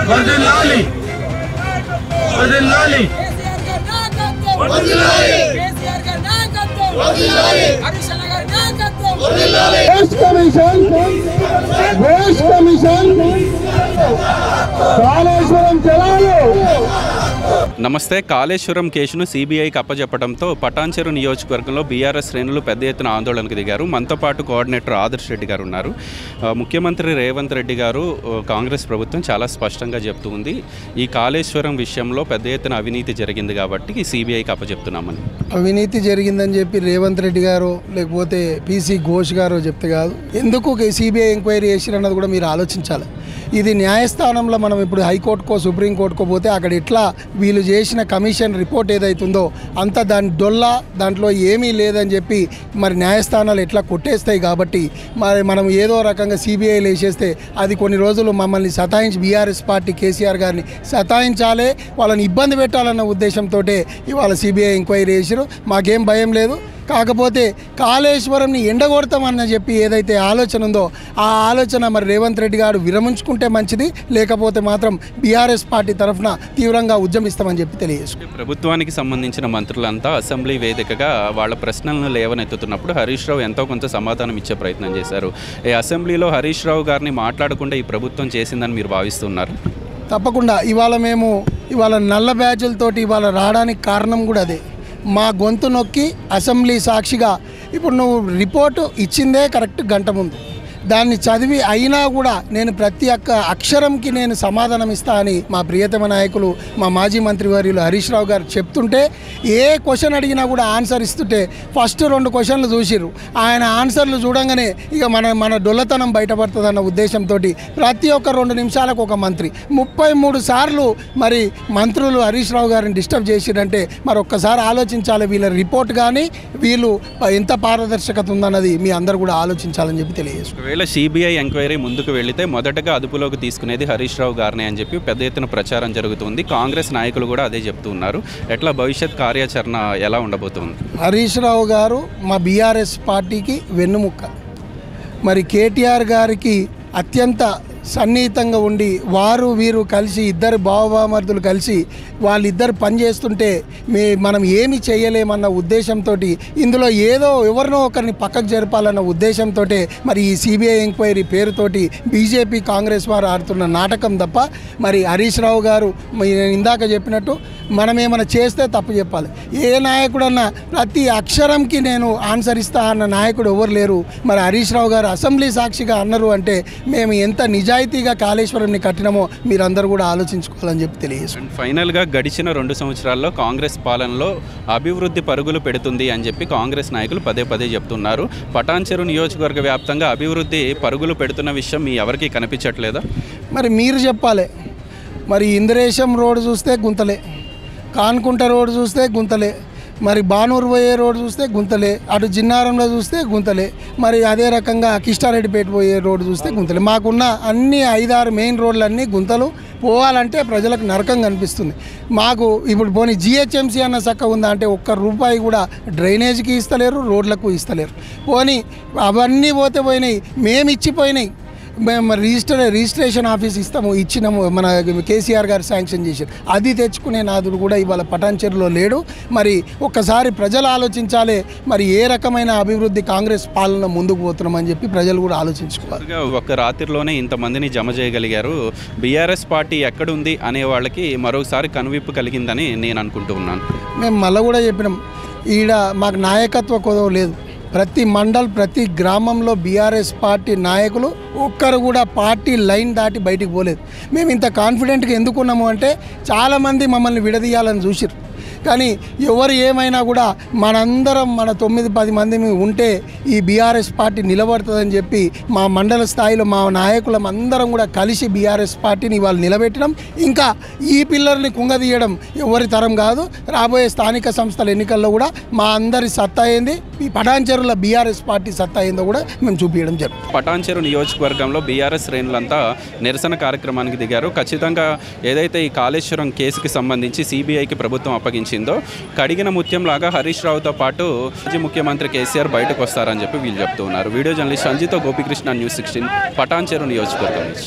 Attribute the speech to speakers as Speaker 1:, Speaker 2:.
Speaker 1: వర్ధిల్లాలి వర్ధిల్లాలి కాళేశ్వరం జలాలు.
Speaker 2: నమస్తే. కాళేశ్వరం కేసును సీబీఐకి అప్పజెప్పడంతో పటాన్చెరు నియోజకవర్గంలో బీఆర్ఎస్ శ్రేణులు పెద్ద ఎత్తున ఆందోళనకు దిగారు. మనతో పాటు కోఆర్డినేటర్ ఆదర్శ్ రెడ్డి గారు ఉన్నారు. ముఖ్యమంత్రి రేవంత్ రెడ్డి గారు కాంగ్రెస్ ప్రభుత్వం చాలా స్పష్టంగా చెప్తూ ఉంది, ఈ కాళేశ్వరం విషయంలో పెద్ద ఎత్తున అవినీతి జరిగింది కాబట్టి సీబీఐకి అప్పజెప్తున్నామని.
Speaker 3: అవినీతి జరిగిందని చెప్పి రేవంత్ రెడ్డి గారు లేకపోతే పీసీ ఘోష్ గారు చెప్తే కాదు. ఎందుకు సీబీఐ ఎంక్వైరీ చేసిరన్నది కూడా మీరు ఆలోచించాలి. ఇది న్యాయస్థానంలో మనం ఇప్పుడు హైకోర్టుకో సుప్రీంకోర్టుకో పోతే అక్కడ ఎట్లా వీళ్ళు చేసిన కమిషన్ రిపోర్ట్ ఏదైతుందో అంత దాని డొల్లా దాంట్లో ఏమీ లేదని చెప్పి మరి న్యాయస్థానాలు ఎట్లా కొట్టేస్తాయి. కాబట్టి మరి మనం ఏదో రకంగా సీబీఐలు వేసేస్తే అది కొన్ని రోజులు మమ్మల్ని సతాయించి బీఆర్ఎస్ పార్టీ కేసీఆర్ గారిని సతాయించాలి, వాళ్ళని ఇబ్బంది పెట్టాలన్న ఉద్దేశంతో ఇవాళ సీబీఐ ఎంక్వైరీ చేసారు. మాకేం భయం లేదు. కాకపోతే కాళేశ్వరంని ఎండగొడతామని చెప్పి ఏదైతే ఆలోచన ఉందో ఆ ఆలోచన మరి రేవంత్ రెడ్డి గారు విరమించుకుంటే మంచిది, లేకపోతే మాత్రం బీఆర్ఎస్ పార్టీ తరఫున తీవ్రంగా ఉద్యమిస్తామని చెప్పి తెలియజేసుకుంటాం.
Speaker 2: ప్రభుత్వానికి సంబంధించిన మంత్రులంతా అసెంబ్లీ వేదికగా వాళ్ళ ప్రశ్నలను లేవనెత్తుతున్నప్పుడు హరీష్ రావు ఎంతో కొంత సమాధానం ఇచ్చే ప్రయత్నం చేశారు. ఈ అసెంబ్లీలో హరీష్ రావు గారిని మాట్లాడకుండా ఈ ప్రభుత్వం చేసిందని మీరు భావిస్తున్నారు?
Speaker 3: తప్పకుండా. ఇవాళ నల్ల బ్యాచులతోటి ఇవాళ రావడానికి కారణం కూడా అదే. మా గొంతు నొక్కి అసెంబ్లీ సాక్షిగా ఇప్పుడు నువ్వు రిపోర్టు ఇచ్చిందే కరెక్ట్ గంట ముందు, దాన్ని చదివి అయినా కూడా నేను ప్రతి ఒక్క అక్షరంకి నేను సమాధానం ఇస్తా అని మా ప్రియతమ నాయకులు మా మాజీ మంత్రివర్యులు హరీష్ రావు గారు చెప్తుంటే ఏ క్వశ్చన్ అడిగినా కూడా ఆన్సర్ ఇస్తుంటే ఫస్ట్ 2 క్వశ్చన్లు చూసిర్రు. ఆయన ఆన్సర్లు చూడంగానే ఇక మన డొల్లతనం బయటపడుతుందన్న ఉద్దేశంతో ప్రతి ఒక్క 2 నిమిషాలకు ఒక మంత్రి 33 సార్లు మరి మంత్రులు హరీష్ రావు గారిని డిస్టర్బ్ చేసిరంటే మరి ఒక్కసారి ఆలోచించాలి. వీళ్ళ రిపోర్ట్ కానీ వీళ్ళు ఎంత పారదర్శకత ఉందన్నది మీ అందరూ కూడా ఆలోచించాలని చెప్పి తెలియజేసుకుంటారు.
Speaker 2: సిబిఐ ఎంక్వైరీ ముందుకు వెళితే మొదటగా అదుపులోకి తీసుకునేది హరీష్ రావు గారిని అని చెప్పి పెద్ద ఎత్తున ప్రచారం జరుగుతుంది. కాంగ్రెస్ నాయకులు కూడా అదే చెప్తూ ఉన్నారు. ఎట్లా భవిష్యత్ కార్యాచరణ ఎలా ఉండబోతుంది?
Speaker 3: హరీష్ రావు గారు మా బీఆర్ఎస్ పార్టీకి వెన్నుముక్క. మరి కేటీఆర్ గారికి అత్యంత సన్నిహితంగా ఉండి వీరు కలిసి ఇద్దరు బావబామర్దులు కలిసి వాళ్ళిద్దరు పనిచేస్తుంటే మనం ఏమి చేయలేమన్న ఉద్దేశంతో ఇందులో ఏదో ఎవరినో ఒకరిని పక్కకు జరపాలన్న ఉద్దేశంతో మరి ఈ సిబిఐ ఎంక్వైరీ పేరుతోటి బీజేపీ కాంగ్రెస్ వారు ఆడుతున్న నాటకం తప్ప మరి హరీష్ రావు గారు నేను ఇందాక చెప్పినట్టు మనం ఏమైనా చేస్తే తప్పు చెప్పాలి. ఏ నాయకుడన్నా ప్రతి అక్షరంకి నేను ఆన్సర్ ఇస్తా అన్న నాయకుడు ఎవరు లేరు. మరి హరీష్ రావు గారు అసెంబ్లీ సాక్షిగా అన్నారు అంటే మేము ఎంత నిజాయితీగా కాళేశ్వరాన్ని కట్టినామో మీరందరూ కూడా ఆలోచించుకోవాలని చెప్పి తెలియజేసుకుంటాం.
Speaker 2: ఫైనల్గా గడిచిన 2 సంవత్సరాల్లో కాంగ్రెస్ పాలనలో అభివృద్ధి పరుగులు పెడుతుంది అని చెప్పి కాంగ్రెస్ నాయకులు పదే చెప్తున్నారు. పటాన్చెరు నియోజకవర్గ వ్యాప్తంగా అభివృద్ధి పరుగులు పెడుతున్న విషయం మీ ఎవరికి కనిపించట్లేదా? మరి
Speaker 3: మీరు చెప్పాలి. మరి ఇంద్రేశం రోడ్డు చూస్తే గుంతలే, కాన్కుంట రోడ్డు చూస్తే గుంతలే, మరి బానూరు పోయే రోడ్డు చూస్తే గుంతలే, అటు జిన్నారంలో చూస్తే గుంతలే, మరి అదే రకంగా కిష్టారెడ్డిపేట పోయే రోడ్డు చూస్తే గుంతలే. మాకున్న అన్ని 5-6 మెయిన్ రోడ్లన్నీ గుంతలు. పోవాలంటే ప్రజలకు నరకం కనిపిస్తుంది. మాకు ఇప్పుడు పోనీ జిహెచ్ఎంసీ అన్న చక్క ఉందా అంటే ₹1 కూడా డ్రైనేజీకి ఇస్తలేరు, రోడ్లకు ఇస్తలేరు. పోనీ అవన్నీ పోయినాయి, మేము ఇచ్చిపోయినాయి. మేము రిజిస్ట్రేషన్ ఆఫీస్ ఇచ్చినాము, మన కేసీఆర్ గారు శాంక్షన్ చేశారు. అది తెచ్చుకునే నాదుడు కూడా ఇవాళ పటాన్చెరులో లేడు. మరి ఒక్కసారి ప్రజలు ఆలోచించాలి, మరి ఏ రకమైన అభివృద్ధి కాంగ్రెస్ పాలన ముందుకు పోతున్నామని చెప్పి ప్రజలు కూడా ఆలోచించుకోవాలి.
Speaker 2: ఒక రాత్రిలోనే ఇంతమందిని జమ చేయగలిగారు. బీఆర్ఎస్ పార్టీ ఎక్కడుంది అనే వాళ్ళకి మరోసారి కనువిప్పు కలిగిందని నేను అనుకుంటూ ఉన్నాను.
Speaker 3: మేము మళ్ళీ కూడా చెప్పినాం, ఈడ మాకు నాయకత్వ కొదవ లేదు. ప్రతి మండల్ ప్రతి గ్రామంలో బీఆర్ఎస్ పార్టీ నాయకులు ఒక్కరు కూడా పార్టీ లైన్ దాటి బయటికి పోలేదు. మేము ఇంత కాన్ఫిడెంట్గా ఎందుకున్నాము అంటే చాలామంది మమ్మల్ని విడదీయాలని చూసిరు. కానీ ఎవరు ఏమైనా కూడా మనందరం మన 9-10 మంది ఉంటే ఈ బీఆర్ఎస్ పార్టీ నిలబడుతుందని చెప్పి మా మండల స్థాయిలో మా నాయకులం అందరం కూడా కలిసి బీఆర్ఎస్ పార్టీని ఇవాళ నిలబెట్టడం. ఇంకా ఈ పిల్లర్ని కుంగదీయడం ఎవరి తరం కాదు. రాబోయే స్థానిక సంస్థల ఎన్నికల్లో కూడా మా అందరి సత్తా ఏంది, ఈ పటాన్చెరులో బీఆర్ఎస్ పార్టీ సత్తా ఏందో కూడా మేము చూపించడం జరుగుతుంది.
Speaker 2: పటాన్చెరు నియోజకవర్గంలో బీఆర్ఎస్ శ్రేణులంతా నిరసన కార్యక్రమానికి దిగారు. ఖచ్చితంగా ఏదైతే ఈ కాళేశ్వరం కేసుకి సంబంధించి సిబిఐకి ప్రభుత్వం అప్పగించిందో కడిగిన ముత్యంలాగా హరీష్ రావుతో పాటు మాజీ ముఖ్యమంత్రి కేసీఆర్ బయటకు వస్తారని చెప్పి వీళ్ళు చెప్తూ ఉన్నారు. వీడియో జర్నలిస్ట్ సంజితో గోపికృష్ణ, న్యూస్ 16, పటాన్చెరు నియోజకవర్గం నుంచి.